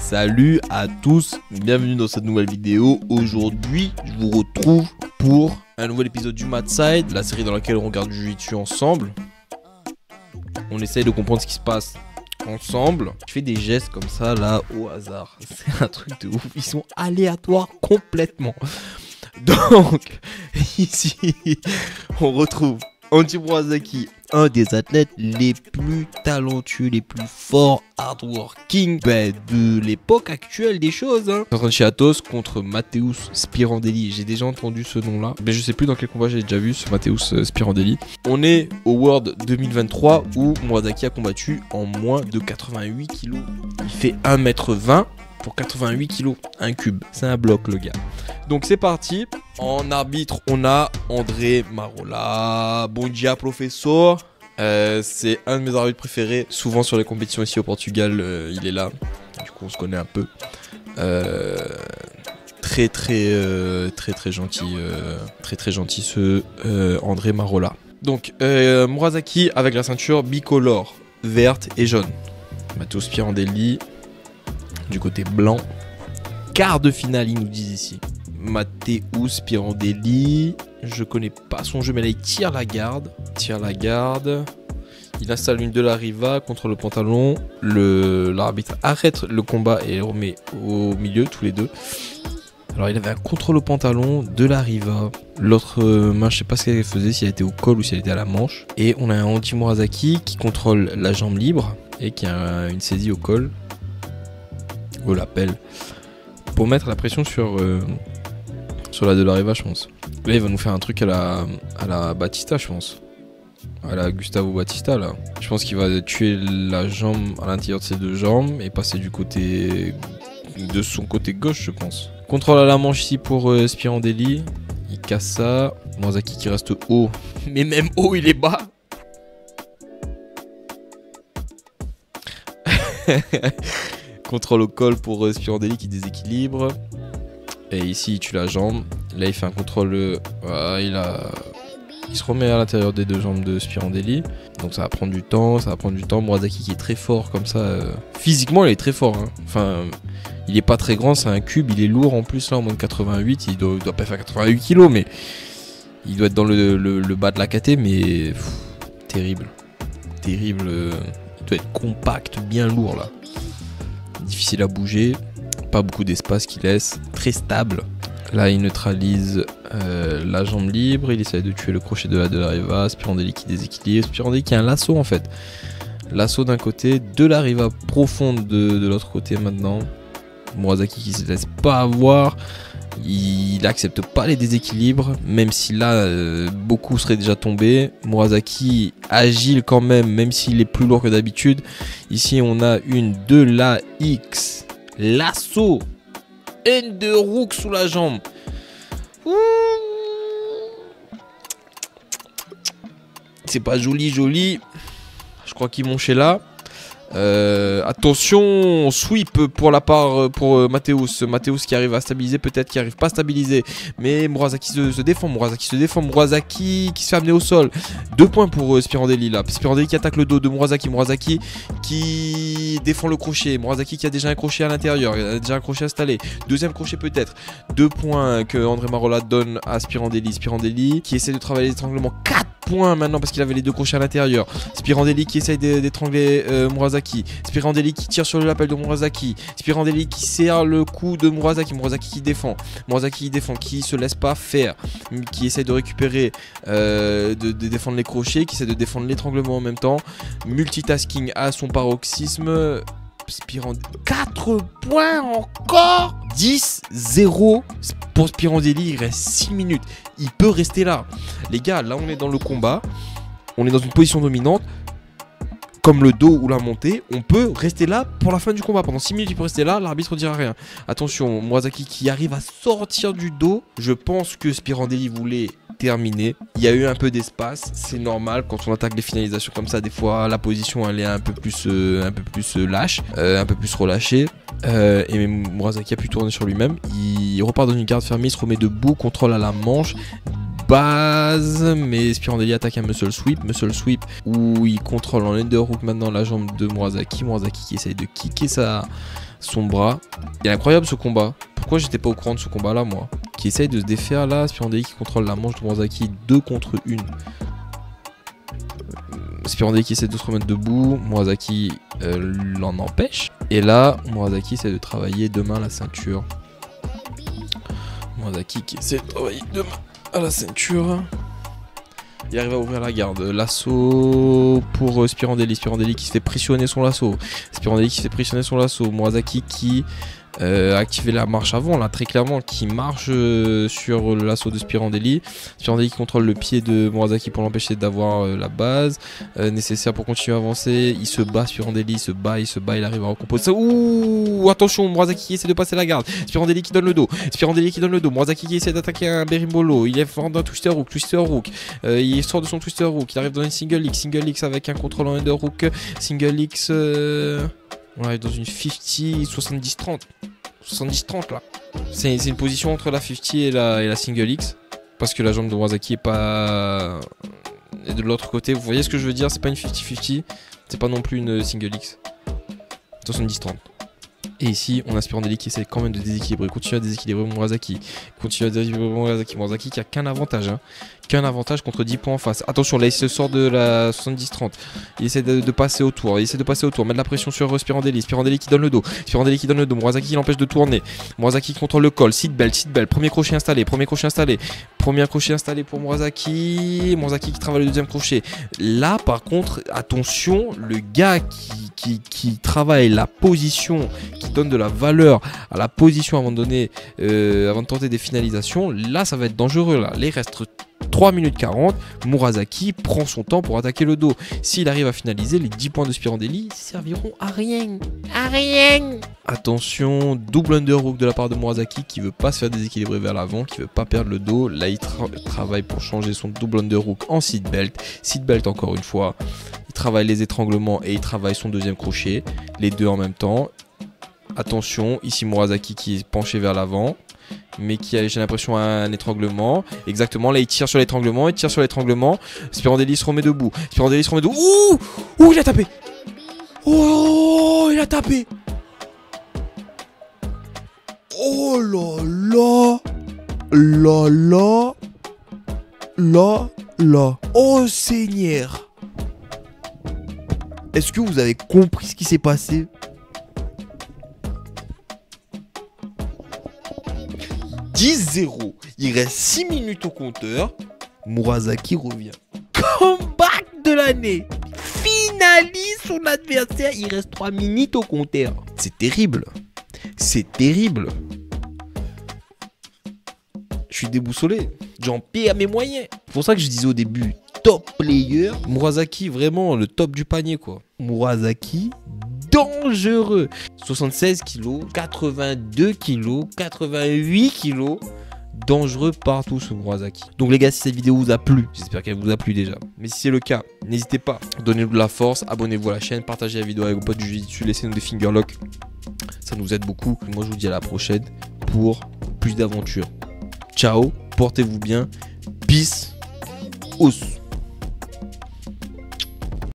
Salut à tous, bienvenue dans cette nouvelle vidéo. Aujourd'hui, je vous retrouve pour un nouvel épisode du Mad Side, la série dans laquelle on regarde du Jiu-Jitsu ensemble. On essaye de comprendre ce qui se passe ensemble. Je fais des gestes comme ça là au hasard. C'est un truc de ouf, ils sont aléatoires complètement. Donc, ici, on retrouve Andy Murasaki, un des athlètes les plus talentueux, les plus forts, hardworking de l'époque actuelle des choses. En train de chez Athos contre Mateusz Spirandelli. J'ai déjà entendu ce nom-là, mais je sais plus dans quel combat j'ai déjà vu ce Mateusz Spirandelli. On est au World 2023 où Murasaki a combattu en moins de 88 kg. Il fait 1m20 pour 88 kg, un cube. C'est un bloc le gars. Donc c'est parti. En arbitre, on a André Marola. Bon dia, professeur. C'est un de mes arbitres préférés. Souvent sur les compétitions ici au Portugal, il est là. Du coup, on se connaît un peu. Très gentil. Très gentil ce André Marola. Donc, Murasaki avec la ceinture bicolore, verte et jaune. Mateusz Spirandelli du côté blanc. Quart de finale, ils nous disent ici. Mateusz Spirandelli, je connais pas son jeu, mais là il tire la garde. Il installe une de la riva contre le pantalon. L'arbitre arrête le combat et remet au milieu tous les deux. Alors il avait un contrôle au pantalon de la riva. L'autre main, je sais pas ce qu'elle faisait, si elle était au col ou si elle était à la manche. Et on a un Andy Murasaki qui contrôle la jambe libre et qui a une saisie au col. Ou l'appel. Pour mettre la pression sur la de la riva, je pense. Là, il va nous faire un truc à la Batista, je pense. À la Gustavo Batista, là. Je pense qu'il va tuer la jambe à l'intérieur de ses deux jambes et passer du côté de son côté gauche, je pense. Contrôle à la manche ici pour Spirandelli. Il casse ça. Murasaki qui reste haut. Mais même haut, il est bas. Contrôle au col pour Spirandelli qui déséquilibre. Et ici il tue la jambe. Là il fait un contrôle. Il se remet à l'intérieur des deux jambes de Spirandelli. Donc ça va prendre du temps. Murasaki qui est très fort comme ça. Physiquement il est très fort. Hein. Enfin, il est pas très grand, c'est un cube. Il est lourd en plus là, en moins de 88. Il doit pas faire 88 kg, mais il doit être dans le bas de la KT. Mais terrible. Il doit être compact, bien lourd là. Difficile à bouger, pas beaucoup d'espace qu'il laisse, très stable. Là il neutralise la jambe libre, il essaie de tuer le crochet de la riva. Spirandelli qui déséquilibre, Spirandelli qui a un lasso en fait. Lasso d'un côté, de la riva profonde de l'autre côté maintenant. Murasaki qui se laisse pas avoir, il accepte pas les déséquilibres, même si là beaucoup seraient déjà tombés. Murasaki agile quand même s'il est plus lourd que d'habitude. Ici on a une de la X, lasso, underhook sous la jambe. C'est pas joli. Je crois qu'ils m'ont chez là. Attention, sweep pour Mateusz. Mateusz qui arrive à stabiliser, peut-être qui arrive pas à stabiliser, mais Murasaki se défend. Murasaki qui se fait amener au sol. 2 points pour Spirandelli là. Spirandelli qui attaque le dos de Murasaki qui défend le crochet. Murasaki qui a déjà un crochet à l'intérieur, il a déjà un crochet installé. Deuxième crochet peut-être. 2 points que André Marola donne à Spirandelli qui essaie de travailler l'étranglement. 4 points maintenant parce qu'il avait les 2 crochets à l'intérieur. Spirandelli qui essaye d'étrangler Murasaki. Spirandelli qui tire sur le lapel de Murasaki. Spirandelli qui serre le cou de Murasaki. Murasaki qui défend, qui se laisse pas faire, qui essaye de récupérer, de défendre les crochets, qui essaie de défendre l'étranglement en même temps. Multitasking à son paroxysme. 4 points encore. 10-0 pour Spirandelli. Il reste 6 minutes. Il peut rester là. Les gars, là on est dans le combat. On est dans une position dominante. Comme le dos ou la montée, on peut rester là pour la fin du combat. Pendant 6 minutes, il peut rester là, l'arbitre ne dira rien. Attention, Murasaki qui arrive à sortir du dos. Je pense que Spirandelli voulait terminer. Il y a eu un peu d'espace, c'est normal. Quand on attaque les finalisations comme ça, des fois, la position, elle est un peu plus lâche, un peu plus relâchée. Et Murasaki a pu tourner sur lui-même. Il repart dans une garde fermée, il se remet debout, contrôle à la manche. base, mais Spirandelli attaque un muscle sweep où il contrôle en underhook maintenant la jambe de Murasaki. Murasaki qui essaye de kicker son bras. Il est incroyable ce combat. Pourquoi j'étais pas au courant de ce combat là moi? Qui essaye de se défaire là, Spirandeli qui contrôle la manche de Murasaki 2 contre 1. Spirandeli qui essaie de se remettre debout, Murasaki l'en empêche. Et là, Murasaki essaie de travailler deux mains la ceinture. Murasaki qui essaie de travailler deux mains à la ceinture. Il arrive à ouvrir la garde. L'assaut pour Spirandeli. Spirandeli qui se fait pressionner son lasso. Spirandeli qui se fait pressionner son lasso. Murasaki qui a activé la marche avant, là, très clairement, qui marche sur l'assaut de Spirandeli. Spirandeli qui contrôle le pied de Murasaki pour l'empêcher d'avoir la base nécessaire pour continuer à avancer. Il se bat, Spirandeli, il se bat, il arrive à recomposer ça. Ouh, attention, Murasaki qui essaie de passer la garde. Spirandeli qui donne le dos. Spirandeli qui donne le dos. Murasaki qui essaie d'attaquer un berimbolo. Il est fort d'un twister hook. Il sort de son twister hook. Il arrive dans une single X. Single X avec un contrôle en under hook. Single X. On arrive dans une 50, 70-30. 70-30 là. C'est une position entre la 50 et la single X. Parce que la jambe de Murasaki est pas. Et de l'autre côté, vous voyez ce que je veux dire? C'est pas une 50-50. C'est pas non plus une single X. 70-30. Et ici, on a Spirandeli qui essaie quand même de déséquilibrer. Continue à déséquilibrer Murasaki. Murasaki qui a qu'un avantage. Hein. Qu'un avantage contre 10 points en face. Attention, là il se sort de la 70-30. Il essaie de passer au tour. Mettre de la pression sur Spirandeli. Spirandeli qui donne le dos. Murasaki qui l'empêche de tourner. Murasaki qui contrôle le col. Seat belt. Premier crochet installé. Premier crochet installé pour Murasaki. Murasaki qui travaille le deuxième crochet. Là, par contre, attention, le gars qui travaille la position, qui donne de la valeur à la position avant de tenter des finalisations, là ça va être dangereux. Là il reste 3 minutes 40, Murasaki prend son temps pour attaquer le dos. S'il arrive à finaliser, les 10 points de Spirandeli serviront à rien. Attention, double underhook de la part de Murasaki qui veut pas se faire déséquilibrer vers l'avant, qui veut pas perdre le dos. Là il travaille pour changer son double underhook en seat belt encore une fois. Il travaille les étranglements et il travaille son deuxième crochet, les deux en même temps. Attention, ici Murasaki qui est penché vers l'avant, mais qui a, j'ai l'impression, un étranglement. Exactement, là il tire sur l'étranglement, Spirandeli se remet debout. Ouh, il a tapé. Oh, il a tapé. Oh là. Oh Seigneur. Est-ce que vous avez compris ce qui s'est passé? 10-0. Il reste 6 minutes au compteur. Murasaki revient. Comeback de l'année. Finalise son adversaire. Il reste 3 minutes au compteur. C'est terrible. Je suis déboussolé. J'en perds mes moyens. C'est pour ça que je disais au début, top player. Murasaki, vraiment le top du panier, quoi. Murasaki, dangereux. 76 kg, 82 kg, 88 kg. Dangereux partout ce Murasaki. Donc les gars, si cette vidéo vous a plu, j'espère qu'elle vous a plu déjà. Mais si c'est le cas, n'hésitez pas. Donnez-nous de la force, abonnez-vous à la chaîne, partagez la vidéo avec vos potes du jiu-jitsu, laissez-nous des fingerlocks. Ça nous aide beaucoup. Moi je vous dis à la prochaine pour plus d'aventures. Ciao, portez-vous bien. Peace. Os.